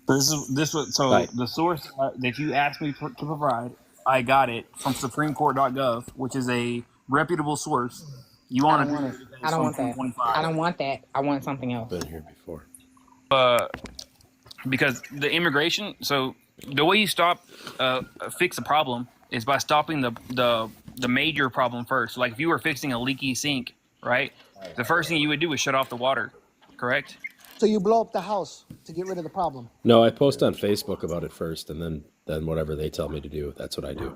So Right. the source that you asked me to provide, I got it from SupremeCourt.gov, which is a reputable source. You I want don't to do want it it. I because don't from want that. I 2025. don't want that. I want something else. Been here before. Because the immigration. So the way you fix a problem is by stopping the major problem first. Like if you were fixing a leaky sink, right? The first thing you would do is shut off the water, correct? So you blow up the house to get rid of the problem. No, I post on Facebook about it first, and then whatever they tell me to do, that's what I do.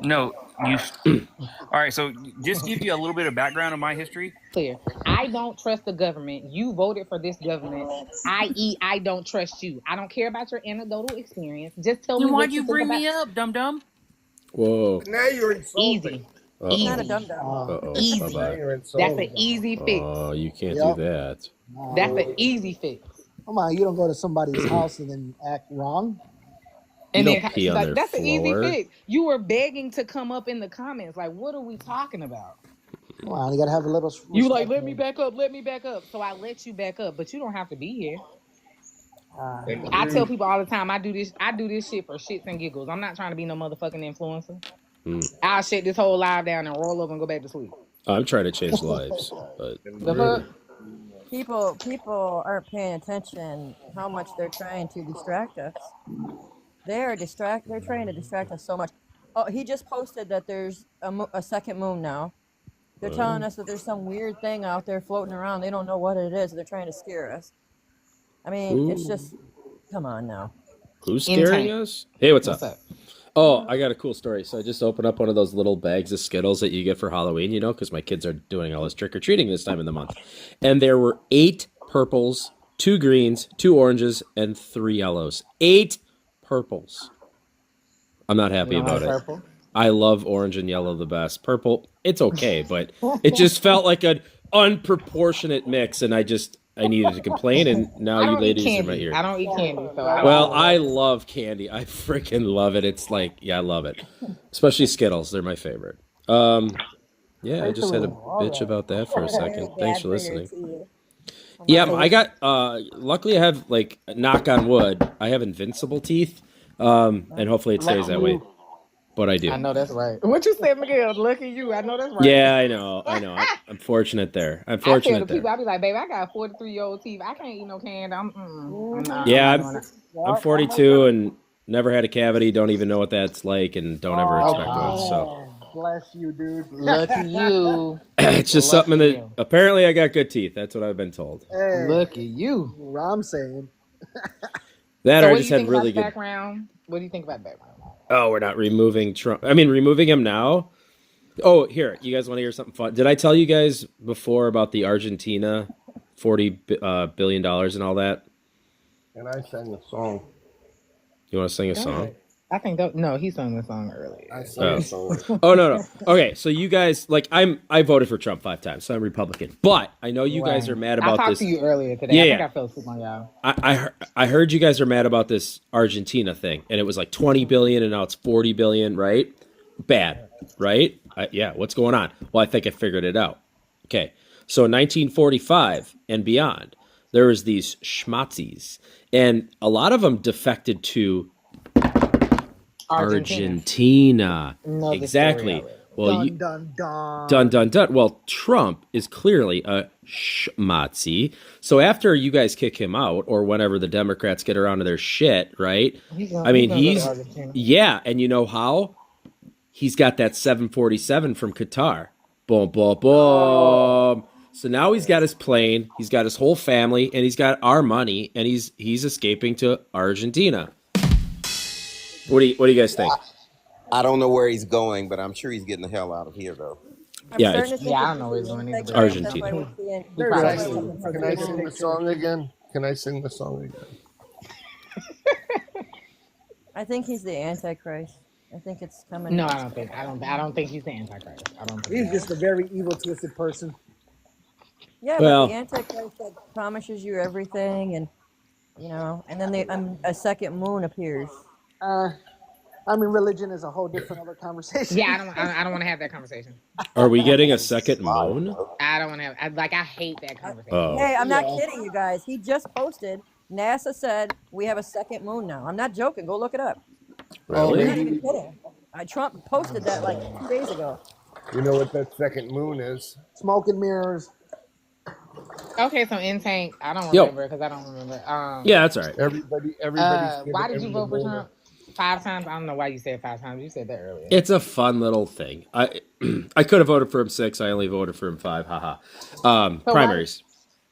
No, you. All right. So just give you a little bit of background of my history. Clear. I don't trust the government. You voted for this government, i.e., I don't trust you. I don't care about your anecdotal experience. Just tell me Then what why'd you you think bring about. me up, dum dum? Whoa. Now you're insulting. Easy. Uh-oh. Not a Easy. dum dum. Uh-oh. Easy. Now Bye-bye. you're That's insulting. an easy fix. Oh, you can't Yep. do that. That's an easy fix. Come on, you don't go to somebody's house and then act wrong. And You then don't pee on their that's an easy floor. fix. You were begging to come up in the comments. Like, what are we talking about? Come on, you gotta have a little. You like, respect, let me man. back up, let me back up. So I let you back up, but you don't have to be here. And I tell people all the time, I do this shit for shits and giggles. I'm not trying to be no motherfucking influencer. I'll shut this whole live down and roll up and go back to sleep. I'm trying to change lives, but The fuck? People aren't paying attention how much they're trying to distract us. They're trying to distract us so much. Oh, he just posted that there's a second moon now. They're telling us that there's some weird thing out there floating around. They don't know what it is. They're trying to scare us. I mean, it's just, come on now. who's scaring us? Hey, what's What's up? up? Oh, I got a cool story. So I just opened up one of those little bags of Skittles that you get for Halloween, because my kids are doing all this trick-or-treating this time of the month. And there were 8 purples, 2 greens, 2 oranges, and 3 yellows. 8 purples. I'm not happy about it. Purple. I love orange and yellow the best. Purple, it's okay, but it just felt like an unproportionate mix, and I needed to complain, and now you ladies are in my ear. I don't eat candy, so Well, I love candy. I freaking love it. It's like, I love it. Especially Skittles. They're my favorite. Yeah, I just had a bitch about that for a second. Thanks for listening. Yeah, I got, luckily I have, like, knock on wood, I have invincible teeth, and hopefully it stays that way. But I do. I know that's right. What you said, Miguel? Lucky you. I know that's right. Yeah, I know. I'm fortunate there. I'm I tell fortunate the people, there. I be like, baby, I got 43-year-old teeth. I can't eat no candy. I'm not. Yeah, I'm not doing it. I'm 42 and never had a cavity. Don't even know what that's like, and don't ever expect one. So Bless you, dude. Lucky you. it's just Lucky something that you. apparently I got good teeth. That's what I've been told. Hey, Lucky you. what I'm saying. That So or I what do just you had think really about the good. background? What do you think about the background? Oh, we're not removing Trump. I mean, removing him now. Oh, here, you guys want to hear something fun? Did I tell you guys before about the Argentina $40 billion and all that? And I sang a song. You want to sing a song? I think no, he sung the song earlier. I sang a song. Oh no. Okay, so you guys I voted for Trump 5 times, so I'm Republican. But I know you guys are mad I about talked this. to you earlier today. Yeah, I think yeah. I fell asleep on y'all. I heard you guys are mad about this Argentina thing, and it was like 20 billion, and now it's 40 billion, right? Bad, right? Yeah. What's going on? Well, I think I figured it out. Okay, so in 1945 and beyond, there was these schmatzis, and a lot of them defected to Argentina. Know the Exactly. story Well, Dun, dun, dun. dun dun dun. Well, Trump is clearly a schmatzi. So after you guys kick him out, or whenever the Democrats get around to their shit, right? I mean, he's gonna go to Argentina. yeah, and you know how? He's got that 747 from Qatar. Boom, boom, boom. So now he's got his plane, he's got his whole family, and he's got our money, and he's escaping to Argentina. What do you guys think? I don't know where he's going, but I'm sure he's getting the hell out of here, though. I'm Yeah, starting it's- to think Yeah, I it's don't know where he's going either. That's Argentina. why we're seeing- Can probably I is. sing the song again? Can I sing the song again? I think he's the Antichrist. I think it's coming. No, I don't think. I don't think he's the Antichrist. I don't think. He's just a very evil, twisted person. Yeah, Well- but the Antichrist that promises you everything, and and then a second moon appears. I mean, religion is a whole different other conversation. Yeah, I don't want to have that conversation. Are we getting a second moon? I don't want to have. I hate that conversation. Oh. Hey, I'm not kidding you guys. He just posted NASA said we have a second moon now. I'm not joking. Go look it up. Oh, Really? I'm not maybe even kidding. Trump posted that like 2 days ago. you know what that second moon is. Smoke and mirrors. Okay, so in tank, I don't Yo. remember because I don't remember. Yeah, that's all right. Everybody's Why did giving you him vote the for moon. Trump 5 times? I don't know why you said 5 times. You said that earlier. It's a fun little thing. I could have voted for him 6. I only voted for him 5. Haha. Primaries.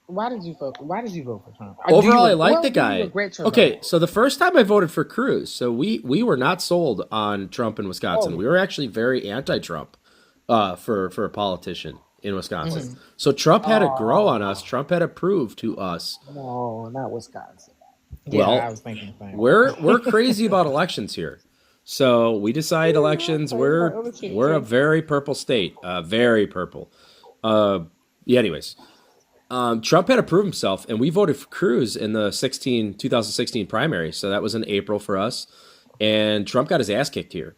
Why did you vote for Trump? Overall, I like the guy. Regret your Okay, vote? so the first time I voted for Cruz, so we were not sold on Trump in Wisconsin. Oh. We were actually very anti-Trump for a politician in Wisconsin. Mm-hmm. So Trump had to grow on us. Trump had to prove to us No, not Wisconsin. Yeah, well, I was thinking the same. we're crazy about elections here. So we decide elections. We're a very purple state, very purple. Anyways, Trump had to prove himself, and we voted for Cruz in the 2016 primary. So that was in April for us, and Trump got his ass kicked here.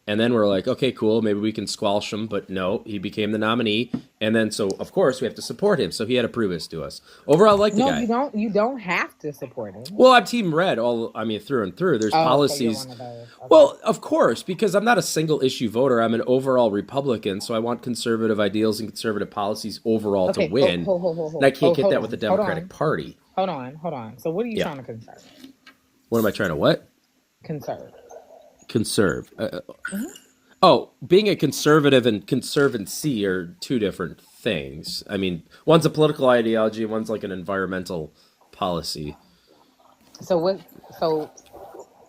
And then we're like, okay, cool, maybe we can squelch him, but no, he became the nominee, and then so of course we have to support him. So he had to prove this to us. Overall, I like the guy. No, you don't have to support him. Well, I'm Team Red. Through and through. There's policies. So you're one of those. Okay. Well, of course, because I'm not a single issue voter. I'm an overall Republican, so I want conservative ideals and conservative policies overall to win. And I can't get that with the Democratic Party. Hold on. So what are you trying to conserve? What am I trying to what? Conserve. Conserve. Oh, being a conservative and conservancy are two different things. I mean, one's a political ideology, one's like an environmental policy. So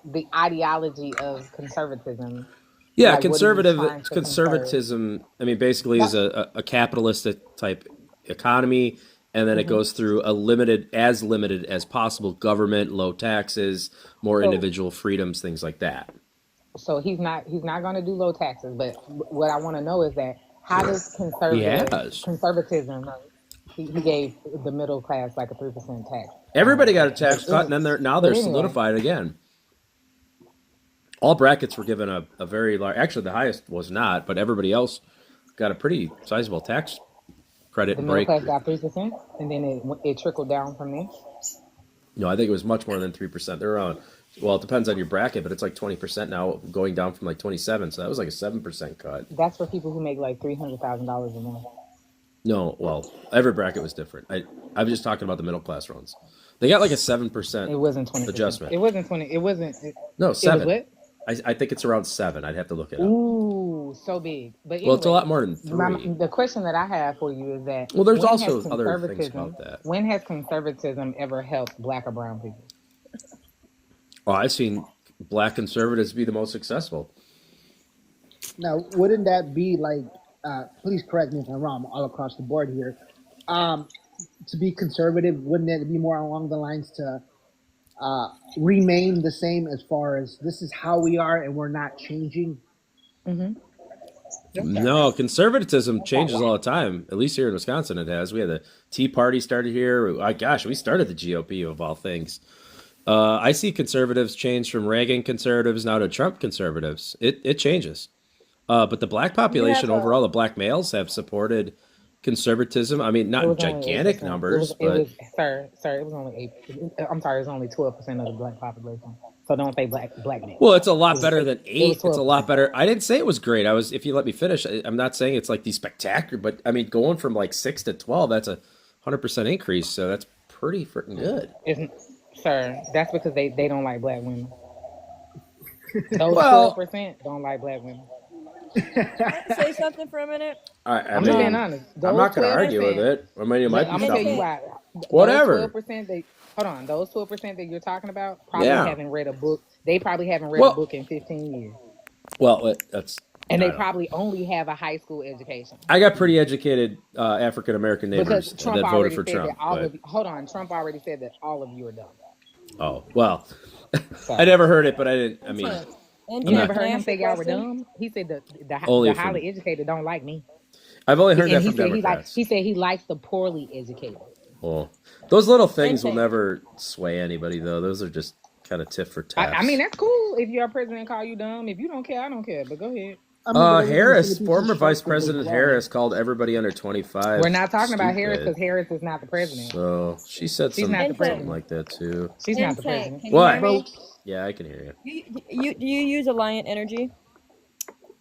the ideology of conservatism. Yeah, Like, what are you trying to conservatism. I mean, basically, is a capitalistic type economy, and then it goes through as limited as possible government, low taxes, more individual freedoms, things like that. So he's not going to do low taxes. But what I want to know is that how does conservatism? He gave the middle class like a 3% tax. Everybody got a tax cut, and then they're anyway. solidified again. All brackets were given a very large. Actually, the highest was not, but everybody else got a pretty sizable tax credit The and middle break. class got 3%, and then it trickled down from there. No, I think it was much more than 3%. They're around. Well, it depends on your bracket, but it's like 20% now, going down from like 27. So that was like a 7% cut. That's for people who make like $300,000 or more. No, well, every bracket was different. I'm just talking about the middle class ones. They got like a 7% It wasn't 20%. adjustment. It wasn't 20. It wasn't. No, 7. It was what? I think it's around 7. I'd have to look it up. Ooh, so big. But anyway, Well, it's a lot more than 3. the question that I have for you is that Well, there's when also has other things conservatism- about that. When has conservatism ever helped Black or brown people? Oh, I've seen black conservatives be the most successful. Now, wouldn't that be like? Please correct me if I'm wrong. All across the board here. To be conservative, wouldn't it be more along the lines to remain the same as far as this is how we are and we're not changing? No, conservatism changes all the time. At least here in Wisconsin, it has. We had the Tea Party started here. We started the GOP of all things. I see conservatives change from Reagan conservatives now to Trump conservatives. It changes. But the black population overall, the black males have supported conservatism. I mean, It not was only gigantic 8%. numbers, It was, sir, it was only 8. I'm sorry, it was only 12% of the black population. So don't say black men. well, it's a lot better than 8. was It's a lot better. I didn't say it was great. If you let me finish, I'm not saying it's like the spectacular, but I mean, going from like 6 to 12, that's a 100% increase. So that's pretty freaking good. Sir, that's because they don't like black women. Those Well- 12% don't like black women. Can I say something for a minute? I'm just being honest. I'm not going to argue 12%, with it. I mean, it might I'm be gonna tell you something. why. Whatever. Those 12% those 12% that you're talking about probably Yeah. haven't read a book. They probably haven't read Well- a book in 15 years. Well, that's. And I they don't know. probably only have a high school education. I got pretty educated African American neighbors Because that Trump voted already for said Trump. that all but- of you, hold on, Trump already said that all of you are dumb. Oh, well, So, I never heard it, but I didn't. I mean, And you I'm never not- heard him Answer say y'all were question? dumb? He said the Only highly educated don't like me. I've only heard And that he from said Democrats. he said he likes the poorly educated. Well, those little things will thing. never sway anybody, though. Those are just kind of tit for tat. I mean, that's cool if your president call you dumb. If you don't care, I don't care. But go ahead. I mean, but everything Harris, should be former Vice constructive as President well. Harris called everybody under 25. We're not talking about Harris stupid. because Harris is not the president. So she said She's not the something president. like that too. She's not the Insane. president. Can you What? hear me? Yeah, I can hear you. Do you use Alliant Energy?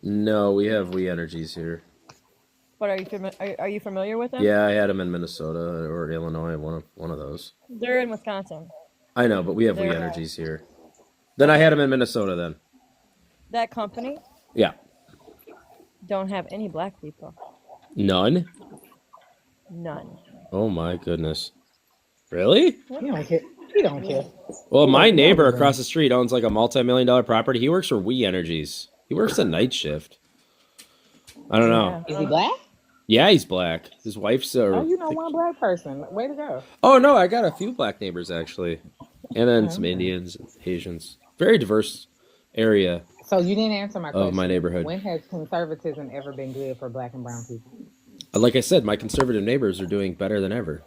No, we have We Energies here. But are you familiar with them? Yeah, I had them in Minnesota or Illinois. One of those. They're in Wisconsin. I know, but we have We They're, Energies here. Then I had them in Minnesota. Then. That company Yeah. don't have any black people. None. None. Oh my goodness. Really? He don't care. He don't care. Well, my neighbor across the street owns like a multi-million-dollar property. He works for We Energies. He works the night shift. I don't know. Is he black? Yeah, he's black. His wife's Oh, you know one black person. Way to go. Oh no, I got a few black neighbors actually, and then some Indians, and Asians. Very diverse area So you didn't answer my question. of my neighborhood. When has conservatism ever been good for black and brown people? Like I said, my conservative neighbors are doing better than ever.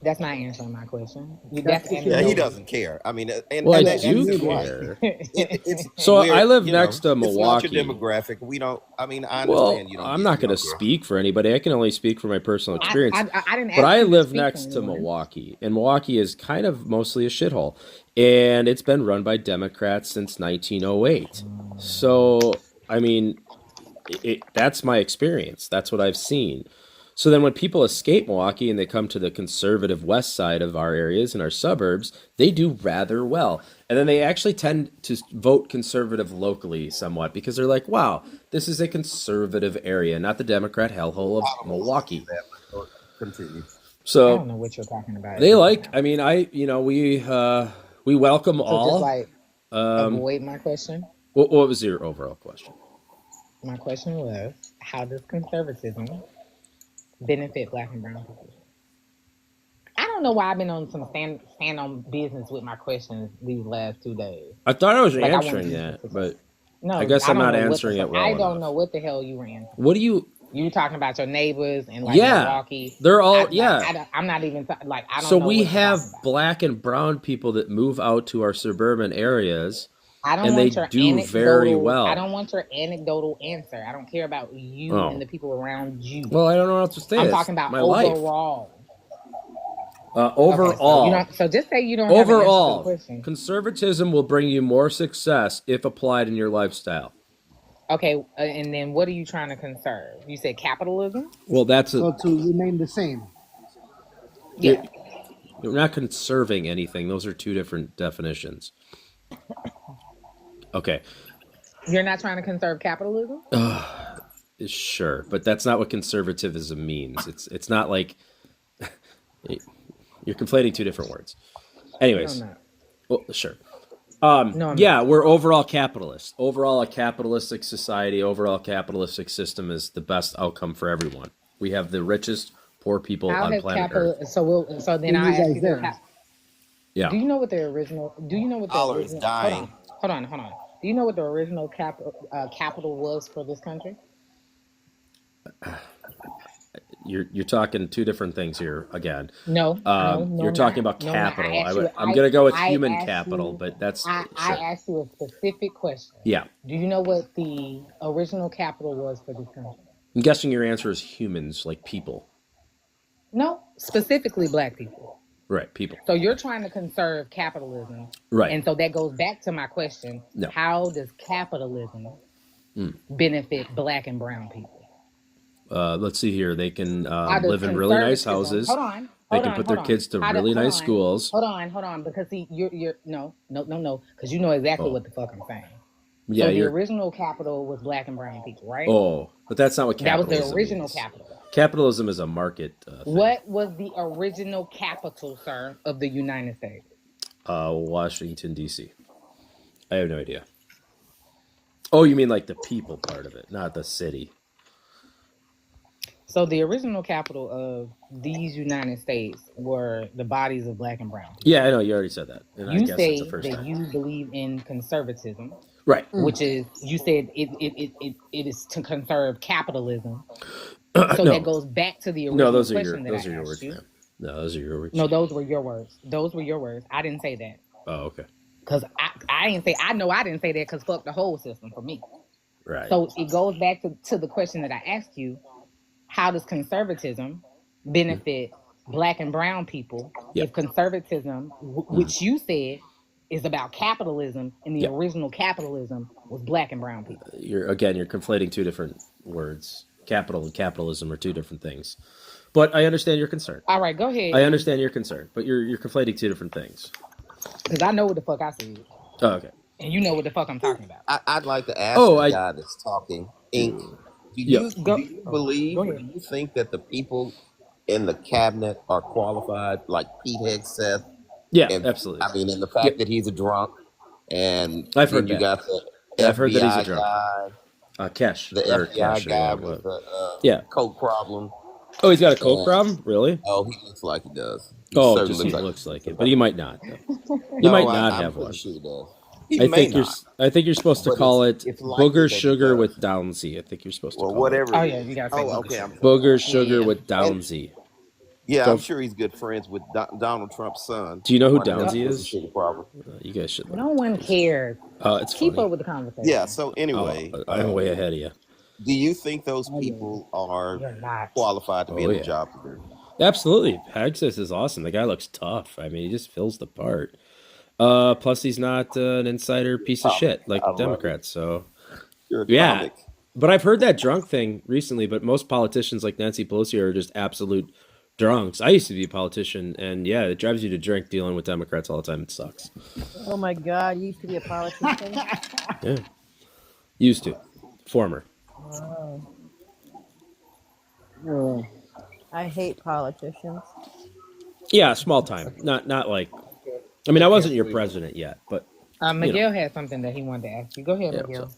That's not answering my question. Yeah, he doesn't care. I mean, and, Well, and I that- do that's- care. it's So weird, I live you know, next to It's Milwaukee. not your demographic. We don't. I mean, I Well, understand you don't. I'm not going to you don't care. speak for anybody. I can only speak for my personal experience. I didn't. But ask I you to live speak for next to anyone. Milwaukee, and Milwaukee is kind of mostly a shithole, and it's been run by Democrats since 1908. So, I mean, that's my experience. That's what I've seen. So then when people escape Milwaukee and they come to the conservative west side of our areas and our suburbs, they do rather well. And then they actually tend to vote conservative locally somewhat because they're like, wow, this is a conservative area, not the Democrat hellhole of Milwaukee. Continue. I So don't know what you're talking about. they like, I mean, we welcome So all. just like Um, avoid my question. what was your overall question? My question was, how does conservatism benefit black and brown people? I don't know why I've been on some stand on business with my questions these last 2 days. I thought I was Like, I wanna answering be that, specific. but No, I guess I'm don't not know what answering the, it well I don't enough. know what the hell you were answering. what do you? You talking about your neighbors and like Yeah, Milwaukee. they're all I'm not even like I don't So know we what you're have talking about. black and brown people that move out to our suburban areas. I don't and want they your do anecdotal, very well. I don't want your anecdotal answer. I don't care about you Oh. and the people around you. Well, I don't know what to say. I'm It's talking about my life. overall. Okay, Overall, so just say you don't have an answer to the overall, question. conservatism will bring you more success if applied in your lifestyle. Okay, and then what are you trying to conserve? You said capitalism? Well, that's So a, to remain the same. Yeah. you're not conserving anything. Those are two different definitions. Okay, You're not trying to conserve capitalism? sure, but that's not what conservatism means. It's not like you're conflating two different words. Anyways, No, I'm not. well, sure. No, I'm Yeah, we're overall capitalists. Overall, a capitalistic society, overall capitalistic system is the best outcome for everyone. We have the richest poor people How on has planet Earth. capital? So then Who I you ask guys you. there? Yeah. Do you know what the original? Do you know what the Dollar is original? dying. Hold on. Do you know what the original capital was for this country? You're talking two different things here again. No, no, You're I'm talking not. about No, I'm not. capital. I asked you- I'm going to go with I human asked capital, you- but that's I sure. asked you a specific question. Yeah. Do you know what the original capital was for this country? I'm guessing your answer is humans, like people. No, specifically black people. Right, people. So you're trying to conserve capitalism. Right. And so that goes back to my question. No. How does capitalism benefit black and brown people? Let's see here. They can How does live in really nice conservatism- houses. Hold on. They hold can on, put hold their on. kids to How really hold nice on. schools. Hold on, because see, you're no, because you know exactly Oh. what the fuck I'm saying. Yeah, So the you're. original capital was black and brown people, right? Oh, but that's not what that was capitalism the original means. capital. Capitalism is a market thing. What was the original capital, sir, of the United States? Washington, D.C. I have no idea. Oh, you mean like the people part of it, not the city. So the original capital of these United States were the bodies of black and brown. Yeah, I know. You already said that. And I You guess say it's the first that time. you believe in conservatism, Right. which is you said it is to conserve capitalism. So No. that goes back to the original No, those are your question that those I are your asked words, you. man. No, those are your words. No, those were your words. Those were your words. I didn't say that Oh, okay. because I didn't say. I know I didn't say that because fuck the whole system for me. Right. So it goes back to the question that I asked you: how does conservatism benefit black and brown people Yeah. if conservatism, which you said is about capitalism, and the Yeah. original capitalism was black and brown people? You're conflating two different words. Capital and capitalism are two different things. But I understand your concern. All right, go ahead. I understand your concern, but you're conflating two different things. Because I know what the fuck I said, Oh, okay. and you know what the fuck I'm talking about. I'd like to ask Oh, the I guy that's talking, Ink. Do Yeah. you Go, do you oh, believe? go Do ahead. you think that the people in the cabinet are qualified, like Pete Hegseth? Yeah, And absolutely. I mean, and the Yeah. fact that he's a drunk, and I've then heard you that. got the Yeah, I've heard that he's a FBI drunk. guy, Cash the or FBI cash guy or with what? the Yeah. coke problem. Oh, he's got a coke And problem? Really? oh, he looks like he does. He Oh, certainly just he looks looks like like. it, but he might not. Though. He No, might not I'm have pretty one. sure he does. He I may think not, you're supposed to but call it it's likely booger that he sugar with does. Downsy. I think you're supposed to Well, call it whatever Oh it yeah, is. you gotta say Oh, booger okay. sugar. booger sugar Yeah. with And Downsy. yeah, I'm Don't sure he's good friends with Donald Trump's son. do you know who Running that Downsy booger is? sugar problem. You guys should No know. one cares. It's Keep funny. up with the conversation. Yeah. So Oh, anyway, I'm way ahead of you. do you think those people are You're not. qualified to be Oh in the yeah, job they're doing? absolutely. Pegasus is awesome. The guy looks tough. I mean, he just fills the part. Plus he's not an insider piece of shit like I love it. Democrats. So You're a yeah. comic. But I've heard that drunk thing recently. But most politicians like Nancy Pelosi are just absolute drunks. I used to be a politician, and yeah, it drives you to drink dealing with Democrats all the time. It sucks. Oh my God, you used to be a politician. Yeah, used to, former. Wow. Oh, I hate politicians. Yeah, small time. Not like. I mean, I wasn't your president yet, but Miguel had something that he wanted to ask you. Go ahead, yeah. Miguel. So,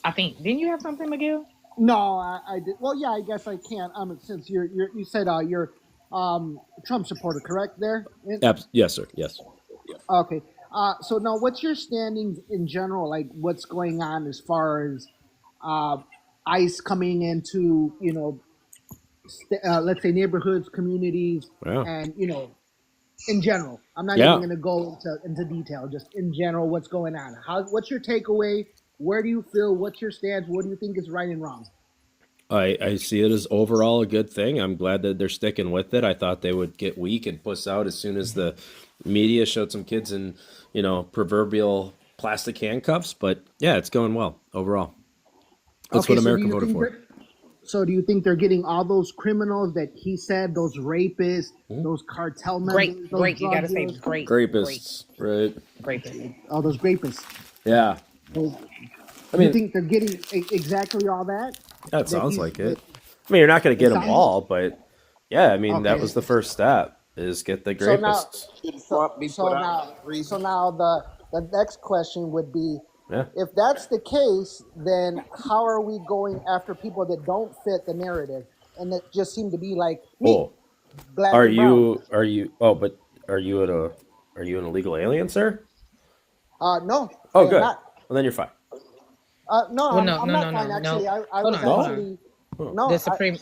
I think didn't you have something, Miguel? no, I did. Well, yeah, I guess I can. Since you said you're Trump supporter, correct? There. yes, sir. Yes. Okay. So now, what's your standings in general? Like, what's going on as far as ICE coming into, let's say neighborhoods, communities, Wow. and in general. I'm not Yeah. even going to go into detail. Just in general, what's going on? What's your takeaway? Where do you feel? What's your stance? What do you think is right and wrong? I see it as overall a good thing. I'm glad that they're sticking with it. I thought they would get weak and puss out as soon as the media showed some kids in, proverbial plastic handcuffs. But yeah, it's going well overall. That's what so do America you voted think for. So do you think they're getting all those criminals that he said, those rapists, those cartel members, those Great. You drug gotta say dealers, great. Grapists, right? Great. all those rapists? Yeah. Those, I you mean, think they're getting exactly all that? that sounds he's- like it. I mean, you're not going to get them sounds- all, but yeah, I mean, that Okay. was the first step is get the So now- grapists. Should Trump be So put now, out of prison? so now the next question would be, Yeah. if that's the case, then how are we going after people that don't fit the narrative and that just seem to be like me, Oh, black are and brown? you, but are you an illegal alien, sir? No. Oh, I am good. not. Well, then you're fine. No, Well, I'm no, not no, fine. no, Actually, no. I Hold was on, hold on. actually no.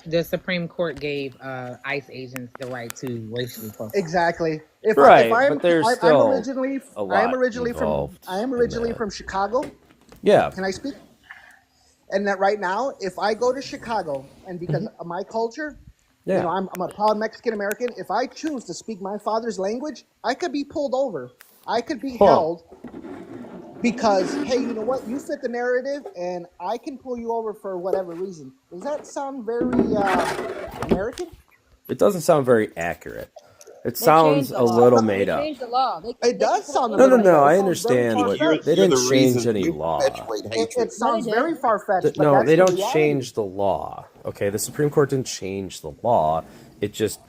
The Supreme Court gave ICE agents the right to racially profile. Exactly. If Right, I'm, but there's I'm still originally, a lot I am originally from, involved I am in originally that. from Chicago. Yeah. Can I speak? And that right now, if I go to Chicago and because of my culture, Yeah. I'm a proud Mexican American. If I choose to speak my father's language, I could be pulled over. I could be Huh. held because, hey, you know what? You fit the narrative, and I can pull you over for whatever reason. Does that sound very American? It doesn't sound very accurate. It They sounds changed the a law. little They made up. changed the law. It does sound a No, little no, bit. no. It I sounds very understand what far-fetched. they You're didn't the change reason any you law. perpetuate It hatred. sounds did. very far-fetched. But No, that's they the don't reality. change the law. Okay, the Supreme Court didn't change the law. It just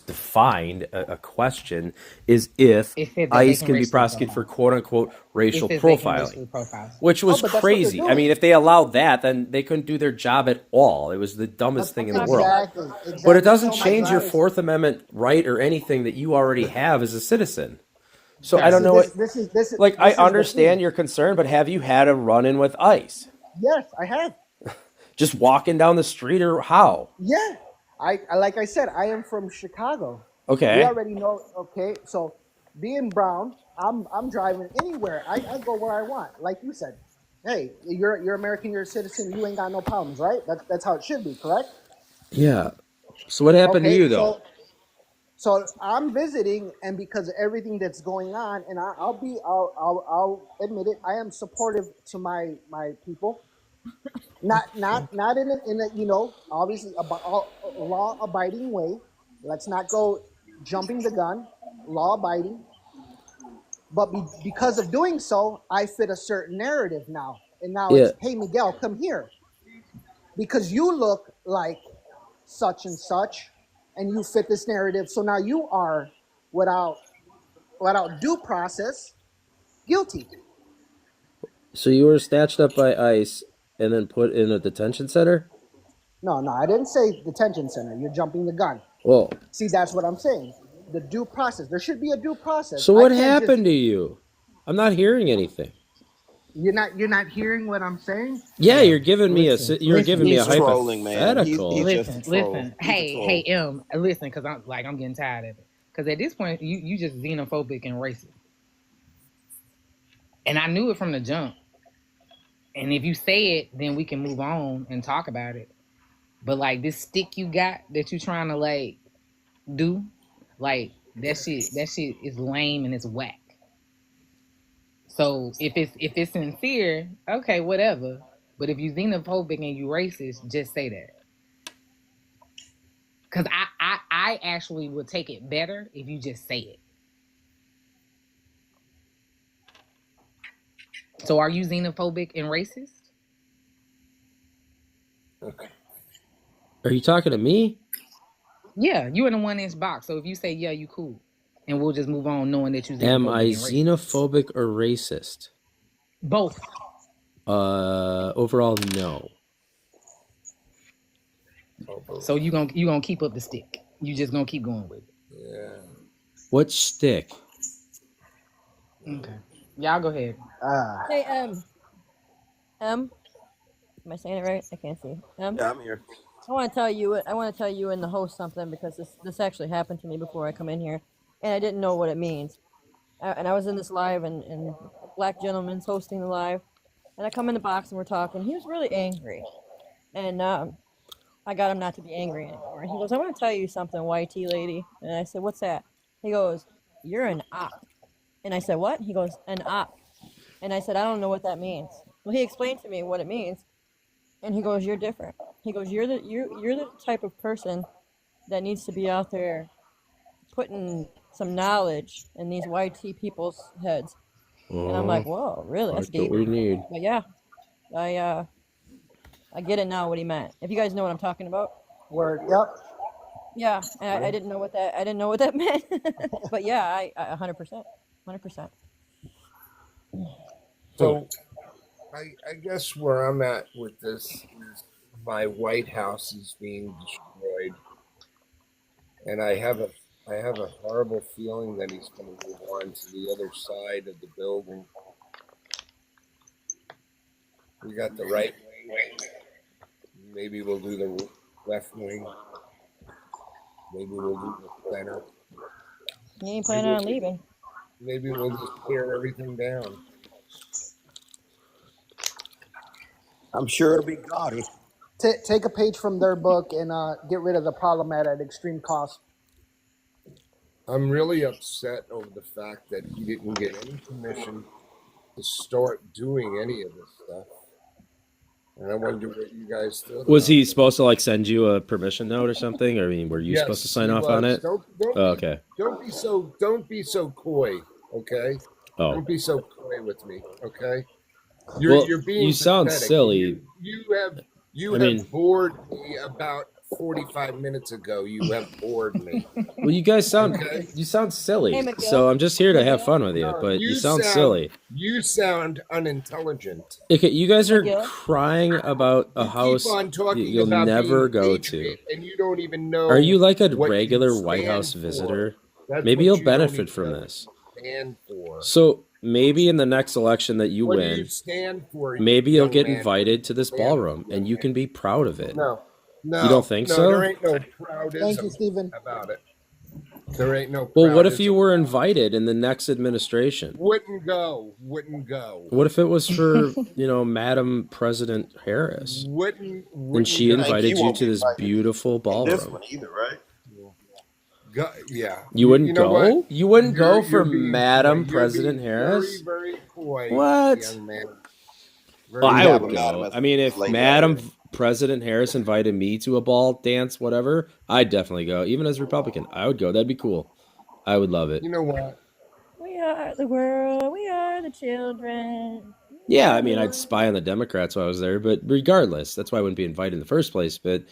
defined a question is if It said that they ICE can can be racially prosecuted for profile. quote unquote racial It says they can profiling. racially profile. Which was but that's what they're crazy. I doing. mean, if they allowed that, then they couldn't do their job at all. It was the dumbest thing in the world. Exactly. But it doesn't So my change your God, Fourth Amendment right or anything that you already have as a citizen. So I don't know what. This is Like, this I is the understand thing. your concern, but have you had a run-in with ICE? Yes, I have. Just walking down the street, or how? Yeah, I like I said, I am from Chicago. We Okay. already know. Okay, so being brown, I'm driving anywhere. I go where I want, like you said. hey, you're American, you're a citizen, you ain't got no problems, right? That's how it should be, correct? Yeah. So what happened to Okay, you though? so I'm visiting, and because of everything that's going on, and I'll admit it, I am supportive to my people. Not in a obviously about law abiding way. Let's not go jumping the gun. Law abiding, but because of doing so, I fit a certain narrative now, and now Yeah. it's, hey Miguel, come here because you look like such and such, and you fit this narrative. So now you are, without due process, guilty. So you were snatched up by ICE and then put in a detention center? No, I didn't say detention center. You're jumping the gun. Well, See, that's what I'm saying. The due process. There should be a due process. so I what can't happened just. to you? I'm not hearing anything. You're not hearing what I'm saying. Yeah, you're giving me Listen, you're giving me a He's trolling, man. hypothetical. He's just Listen, a troll. listen. He's a Hey, troll. listen, because I'm getting tired of it. Because at this point, you just xenophobic and racist, and I knew it from the jump. And if you say it, then we can move on and talk about it. But like this stick you got that you trying to like do, like that shit is lame and it's whack. So if it's sincere, okay, whatever. But if you xenophobic and you racist, just say that. Cause I actually would take it better if you just say it. So are you xenophobic and racist? Okay. Are you talking to me? Yeah, you're in a 1-inch box. So if you say yeah, you cool, and we'll just move on knowing that you xenophobic Am I and racist. xenophobic or racist? Both. Overall, no. So you gonna keep up the stick. You just gonna keep going with it. Yeah. What stick? Okay. Y'all go ahead. Hey, M. Am I saying it right? I can't see. Yeah, I'm here. I want to tell you and the host something because this actually happened to me before I come in here, and I didn't know what it means. And I was in this live, and a black gentleman's hosting the live, and I come in the box and we're talking. He was really angry, and I got him not to be angry anymore. And he goes, "I want to tell you something, YT lady." And I said, "What's that?" He goes, "You're an op." And I said, "What?" He goes, "An op." And I said, "I don't know what that means." Well, he explained to me what it means. And he goes, "You're different." He goes, "You're the type of person that needs to be out there putting some knowledge in these YT people's heads." And I'm like, "Whoa, really? That's That's what deep." we need. But yeah, I get it now what he meant. If you guys know what I'm talking about. Word. Yep. Yeah, and I didn't know what that meant. But yeah, I 100%. 100%. So, I guess where I'm at with this is my White House is being destroyed, and I have a horrible feeling that he's going to move on to the other side of the building. We got the right wing. Maybe we'll do the left wing. Maybe we'll do the center. You ain't planning on leaving. Maybe we'll just tear everything down. I'm sure it'll be gaudy. Take a page from their book and get rid of the problem at extreme cost. I'm really upset over the fact that he didn't get any permission to start doing any of this stuff. And I wonder what you guys thought. Was he supposed to like send you a permission note or something? Or I mean, were you supposed to sign he off on was. it? Don't Okay. Don't be so coy, okay? Oh. Don't be so coy with me, okay? Well, You're being you sound pathetic. silly. You I have mean- bored me about 45 minutes ago. You have bored me. Well, you guys sound Okay. you sound silly. Hey, Miguel. So I'm just here to have fun with you, No, but you you sound sound- silly. You sound unintelligent. Okay, you guys are Miguel? crying about a You house keep on talking you'll about never being go patriot, to. and you don't even know. Are you like a what you regular stand White House for. visitor? That's Maybe what you'll you don't benefit even from know this. Stand for. So maybe in the next election that you What do you win, stand for? maybe you'll young get man? invited to this Man, ballroom young and you man. can be proud of it. No. You don't think no, so? There ain't no proudism Thank you, Stephen. about it. There ain't no. Well, crowd. what if It's you a- were invited in the next administration? Wouldn't go. Wouldn't go. What if it was for, Madam President Harris? Wouldn't. And she go. invited you won't to be this invited beautiful in this ballroom. one either, right? Go, yeah. You wouldn't know go? what? You wouldn't go You're for being Madam coy. You're President being Harris? Very, very coy, What? young man. Well, Very I have would a Madam go. as I mean, a if lady. Madam President Harris invited me to a ball, dance, whatever, I'd definitely go. Even as a Republican, I would go. That'd be cool. I would love it. You know what? We are the world. We are the children. Yeah, I mean, I'd spy on the Democrats while I was there, but regardless, that's why I wouldn't be invited in the first place. But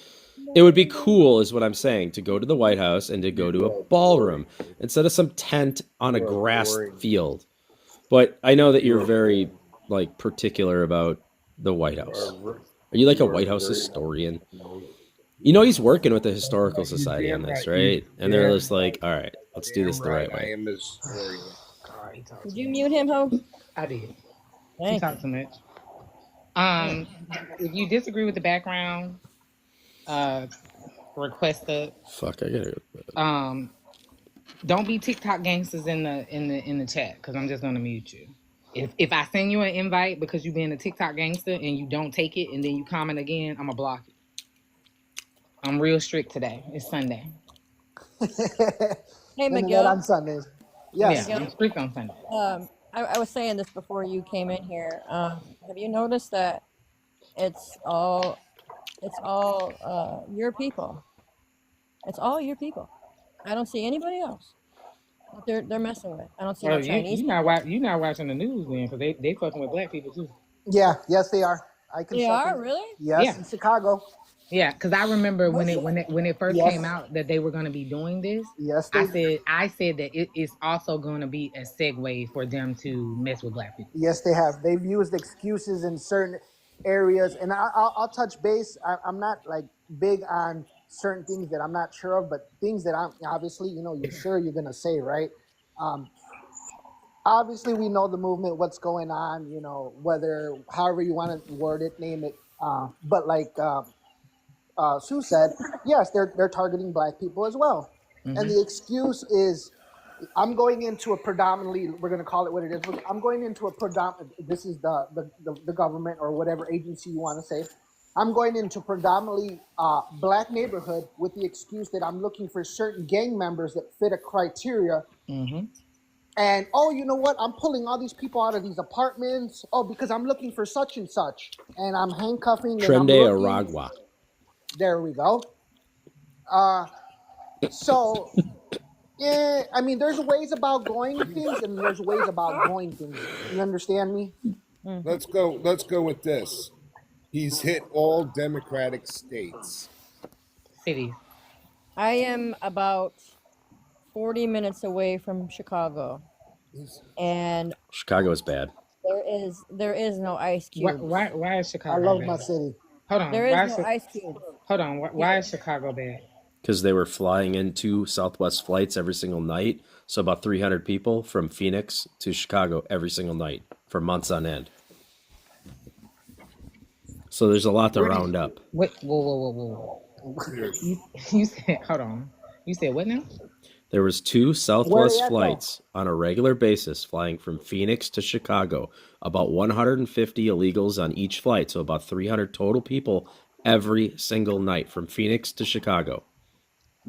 it would be cool, is what I'm saying, to go to the White House and to go to a ballroom instead of some tent on a You are grass boring. field. But I know that you're very, particular about the White House. Are you like a White House historian? He's working with the Historical Society on this, right? And they're just like, all right, let's do this the right I way. am this historian. God, he talks Did too you much. mute him, Ho? I did. He Thank you. talks too much. If you disagree with the background, request a Fuck, I gotta go. don't be TikTok gangsters in the chat, because I'm just gonna mute you. If I send you an invite because you being a TikTok gangster and you don't take it and then you comment again, I'm gonna block you. I'm real strict today. It's Sunday. Hey, Internet Miguel. on Sundays. Yes. Yeah, I'm strict on Sunday. I was saying this before you came in here. Have you noticed that it's all your people? It's all your people. I don't see anybody else that they're messing with. I don't see no Chinese. You not watching the news then, because they fucking with black people too. Yeah. Yes, they are. I can. They second. are really? Yes, Yeah. in Chicago. Yeah, because I remember when it first Yes. came out that they were going to be doing this. Yes, they. I said that it is also going to be a segue for them to mess with black people. Yes, they have. They've used excuses in certain areas, and I'll touch base. I'm not like big on certain things that I'm not sure of, but things that I'm obviously, you're sure you're gonna say, right? Obviously, we know the movement, what's going on, whether however you want to word it, name it. But like Sue said, yes, they're targeting black people as well, and the excuse is, I'm going into a predominantly, we're going to call it what it is. I'm going into a predominant, this is the government or whatever agency you want to say. I'm going into predominantly black neighborhood with the excuse that I'm looking for certain gang members that fit a criteria. And, oh, you know what? I'm pulling all these people out of these apartments. Oh, because I'm looking for such and such. And I'm handcuffing. And I'm Trende looking. Aragua. There we go. So, yeah, I mean, there's ways about going things and there's ways about going things. You understand me? Let's go with this. He's hit all Democratic states. Cities. I am about 40 minutes away from Chicago, and Chicago is bad. there is no ice cube. Why is I Chicago love bad? my city. Hold on. There Why is is no Chi- ice cube. Hold on. Why is Chicago bad? Because they were flying in 2 Southwest flights every single night. So about 300 people from Phoenix to Chicago every single night for months on end. So there's a lot to round up. Wait, whoa. You said, hold on. You said what now? There was 2 Where Southwest they at, though? flights on a regular basis flying from Phoenix to Chicago. About 150 illegals on each flight. So about 300 total people every single night from Phoenix to Chicago.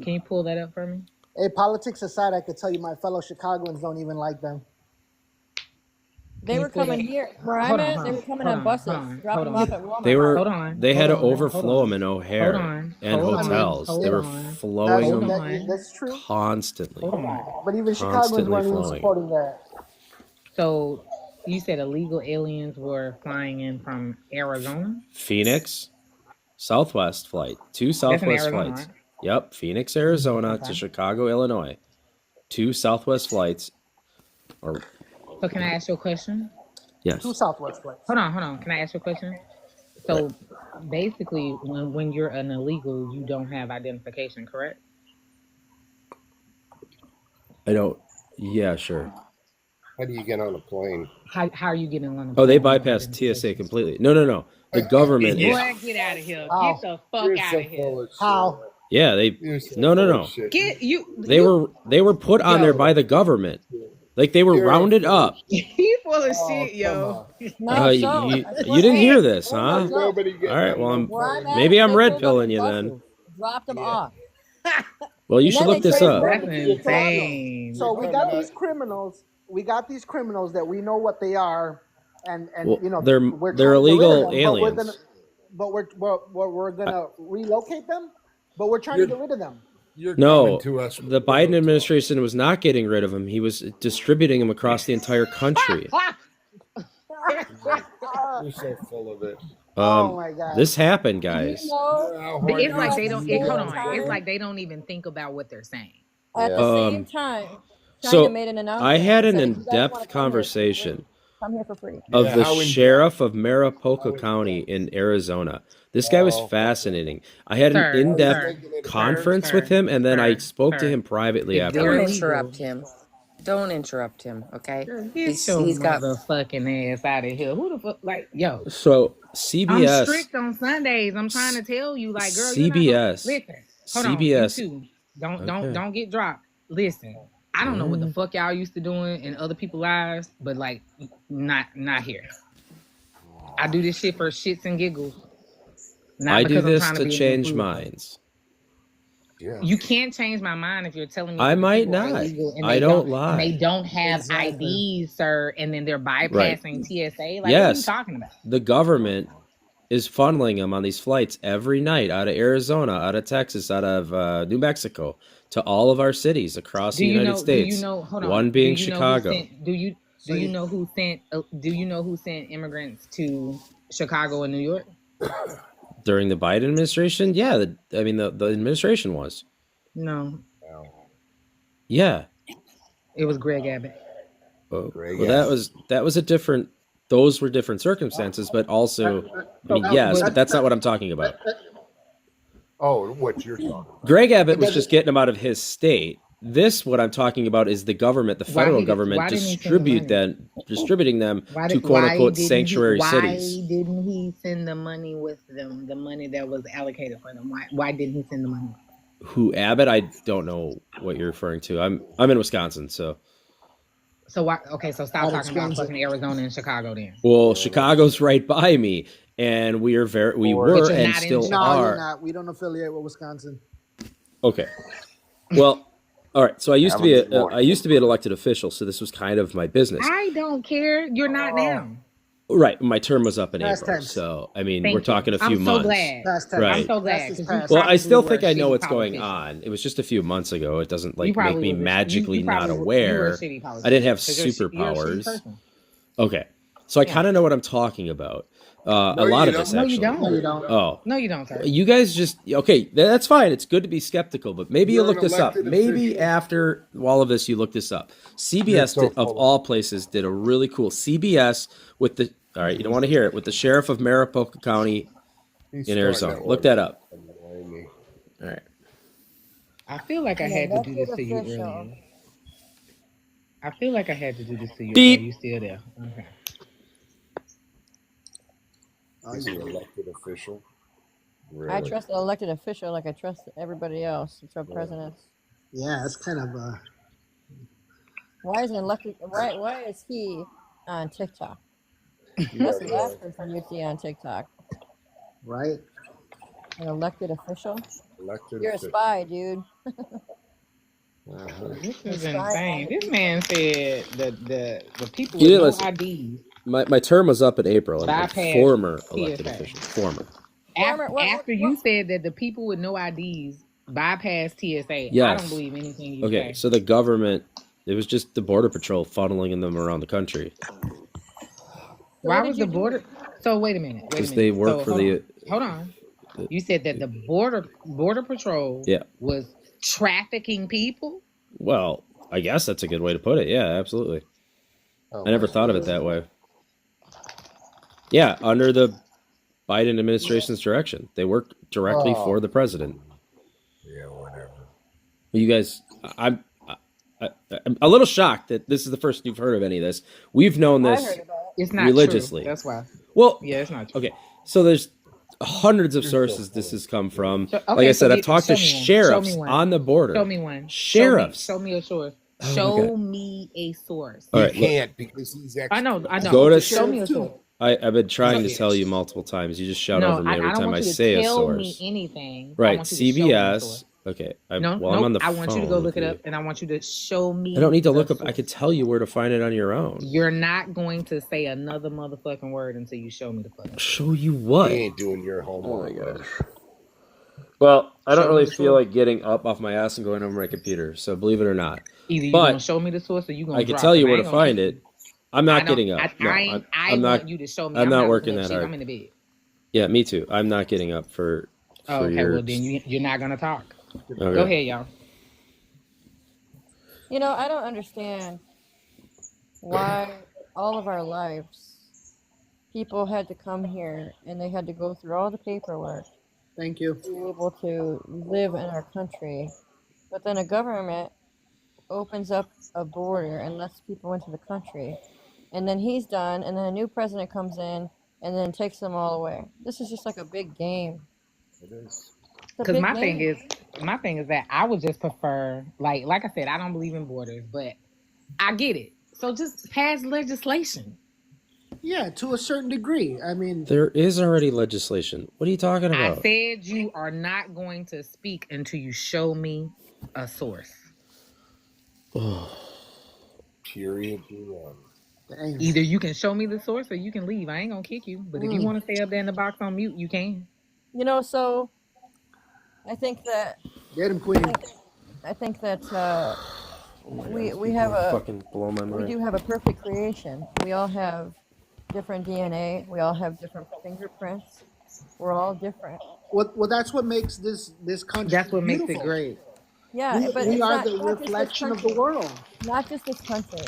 Can you pull that up for me? Hey, politics aside, I could tell you my fellow Chicagoans don't even like them. They were coming here where I'm at. They were coming on buses, dropping them off at Walmart. They were. Hold on, They had to hold on, overflow hold on. them in O'Hare Hold on, and hold on, hotels. hold They were on. flowing Hold them on. That's true. constantly. Hold on. But even Chicagoans Constantly weren't even flowing. supporting that. So you said illegal aliens were flying in from Arizona? Phoenix, Southwest flight. 2 Southwest Arizona, flights. right? Yep, Phoenix, Arizona Okay. to Chicago, Illinois. 2 Southwest flights. Or So can I ask you a question? yes, 2 Southwest flights. Hold on. Can I ask you a question? So basically, when you're an illegal, you don't have identification, correct? I don't. Yeah, sure. How do you get on a plane? How are you getting on? Oh, they bypassed TSA completely. No. The government. Boy, get out of here. How? Get the fuck You're out so of here. full of shit. How? Yeah, they You're so no. full of shit. Get you. They were put on there Yo. by the government. Like they were You're rounded full of up. He full of Oh, shit, come yo. on. No, You, so you, I you didn't hey, hear this, no, huh? no, no. Nobody getting All right, on well, no Where I'm plane. at, maybe I'm they red pulled up pilling the you then. buses, dropped them Yeah. off. Well, you And should then look they this chased up. them. That's insane. So we I'm got not- these criminals. We got these criminals that we know what they are, and Well, you know they're we're they're trying to get rid of illegal them, aliens. but we're gonna relocate them, but we're trying to get rid of them. You're No, coming to us. with the little Biden talk. administration was not getting rid of him. He was distributing him across the entire country. You're so full of it. Oh my God. This happened, You guys. know, How But hard it's it like is they to don't. be Hold on on. time. It's board. like they don't even think about what they're saying. at the Yeah. same time, China So made an announcement. I had an and said, "If you guys wanna in-depth come here for conversation free, come here for free." of Yeah, the how in-depth? sheriff of Mariposa County in Arizona. This guy was Oh. fascinating. I had an Sir, in-depth sir, Making it conference sir, with him, and then I sir, spoke to sir. him privately If after. they're Don't illegal, interrupt him. Don't interrupt him, okay? girl, get He's your he's got motherfucking ass out of here. Who the fuck? Like, yo, So I'm CBS, strict on Sundays. I'm trying to tell you, like, girl, you're not gonna CBS, listen. Hold on, you CBS. too. Don't Okay. don't get dropped. Listen, I don't know what the Mm. fuck y'all used to doing in other people's lives, but like, not here. I do this shit for shits and giggles. Not I do because I'm this trying to be change inclusive. minds. Yeah. You can't change my mind if you're telling me I that the might people are not. illegal and I they don't and lie. they don't have Exactly. IDs, sir, and then they're Right. bypassing TSA. Like, what are you Yes, talking about? the government is funneling them on these flights every night out of Arizona, out of Texas, out of New Mexico to all of our cities across Do the you United know? Do you States. know? Hold on. One Do being you know who Chicago. sent? Do you So do you you, know who sent? Do you know who sent immigrants to Chicago and New York? During the Biden administration, yeah, the administration was. No, Yeah. it was Greg Abbott. Well, Greg well, that Abbott. was a different. Those were different circumstances, but also, I mean, yes, but that's not what I'm talking about. Oh, what you're talking about. Greg Abbott was just getting them out of his state. This, what I'm talking about, is the government, the Why federal he did- government, why didn't he send the money? distributing them Why to did quote why unquote didn't sanctuary he, why cities. didn't he send the money with them? The money that was allocated for them. Why didn't he send the money? Who Abbott? I don't know what you're referring to. I'm in Wisconsin, so So why? Okay, so stop that talking about explains it. fucking Arizona and Chicago then. well, Chicago's right by me, and we But were you're and not in still no, Chicago. you're are. not. We don't affiliate with Wisconsin. Okay. Well, all right. So I used to Have a be good morning. I used to be an elected official, so this was kind of my business. I don't care. You're not now. Right. My term was up in Past April, tense. so I mean, Thank we're you. talking a few I'm so months. glad. Past tense. Right. I'm so glad. Past is 'cause you past. Well, I probably still were think a I know shitty what's going politician. on. It was just a few months ago. It doesn't You like make probably me was. magically You not probably were a aware. shitty politician. I didn't have 'Cause you're a superpowers. shitty person. Okay. So I Yeah. kind of know what I'm talking about. A No, lot you of this No, you actually. don't. No, you don't. Oh. No, you don't, sir. You guys just okay. That's fine. It's good to be skeptical, but maybe you You're look an this up. elected Maybe official. after all of this, you look this up. You're CBS so did, of full of all places, did a really cool CBS with the. All right, you don't want to hear it with the sheriff of Mariposa County He's in starting Arizona. to Look that up. annoy me. All right. I feel like I An had to do this elected to you official. earlier. I feel like I had to do this to you. Beep. Are you still there? Okay. He's an elected official. I Really? trust an elected official like I trust everybody else except presidents. Yeah, it's kind of Why is an elected? Why is he on TikTok? That's the last person you see on TikTok. right. An elected official. Elected You're a official. spy, dude. Uh-huh. This is It's fine. insane. This man said the people You with didn't no listen. IDs My term was up in April. I'm a bypass former elected TSA. official. Former. Former- what- After you said that the people with no IDs bypass TSA, I Yes. don't believe anything you Okay, say. so the government, it was just the border patrol funneling them around the country Why what was did the you do? border? So wait a minute. Wait a because minute. they work So, for hold the. on. Hold on. You said that the border patrol Yeah. was trafficking people. Well, I guess that's a good way to put it. Yeah, absolutely. Oh, I never my thought of it that way. Yeah, under the Biden administration's direction, they work directly Oh. for the president. Yeah, whatever. You guys, I'm a little shocked that this is the first you've heard of any of this. We've known I this. heard about it. It's not Religiously. true. That's why. Well, Yeah, it's not true. okay. So there's hundreds of You're sources so this full. has come from. So, Like okay, I so said, I've talked to show me one. Show sheriffs me one. on the Show border. me one. Sheriffs. Show me a source. Oh my Show God. me a source. All He right, look. can't because he's I know. extra. Go to Show me a source. I've been trying to So- tell you multiple times. You just shout No, over me every I don't time want I you to say a tell me source. anything. I Right, want you to show me a source. CBS. Okay, No, well, I'm on the I phone. want you to go look with it you. up, and I want you to show me. I don't need to look the up. I source. could tell you where to find it on your own. You're not going to say another motherfucking word until you show me the fucking. Show you what? He ain't doing your Oh homework. my gosh. Well, I don't Show me really the feel source. like getting up off my ass and going over my computer. So believe it or not, Either you But gonna show me the source or you gonna I can drop tell it. you I where ain't to gonna find keep it. you. I'm I not don't. getting up. No, I I'm want not. you to show me. I'm not looking working up that shit. hard. I'm in the bed. Yeah, me too. I'm not getting up for Oh, okay. your. Well, then you're not gonna talk. Go Okay. ahead, y'all. You know, I don't understand why all of our lives people had to come here and they had to go through all the paperwork Thank you. to be able to live in our country. But then a government opens up a border and lets people into the country. And then he's done, and then a new president comes in and then takes them all away. This is just like a big game. It is. It's a Because big my game. thing is that I would just prefer, like I said, I don't believe in borders, but I get it. So just pass legislation. Yeah, to a certain degree. I mean, There is already legislation. What are you talking I about? said you are not going to speak until you show me a source. Period. You dang. Either you can show me the source or you can leave. I ain't gonna kick you. But if you want to stay up there in the box on mute, you can. You know, so I think that Get him, Queen. we have a fucking blow my we mind. do have a perfect creation. We all have different DNA. We all have different fingerprints. We're all different. Well, that's what makes this country. That's what makes it beautiful. great. Yeah, We, but we it's are not, the not just this reflection of the country. world. Not just this country.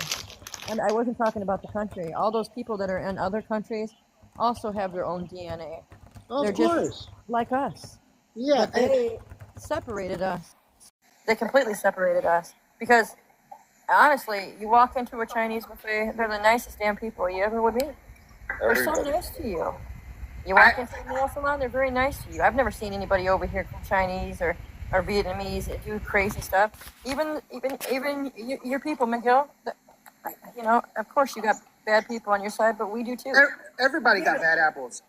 And I wasn't talking about the country. All those people that are in other countries also have their own DNA, Of They're just- course. like us. Yeah. But they separated us. They completely separated us. Because honestly, you walk into a Chinese buffet, they're the nicest damn people you ever would meet. They're so nice to you. You walk into a nail salon, they're very nice to you. I've never seen anybody over here Chinese or Vietnamese do crazy stuff. Even your people, McGill. You know, of course you got bad people on your side, but we do too. Everybody got bad apples.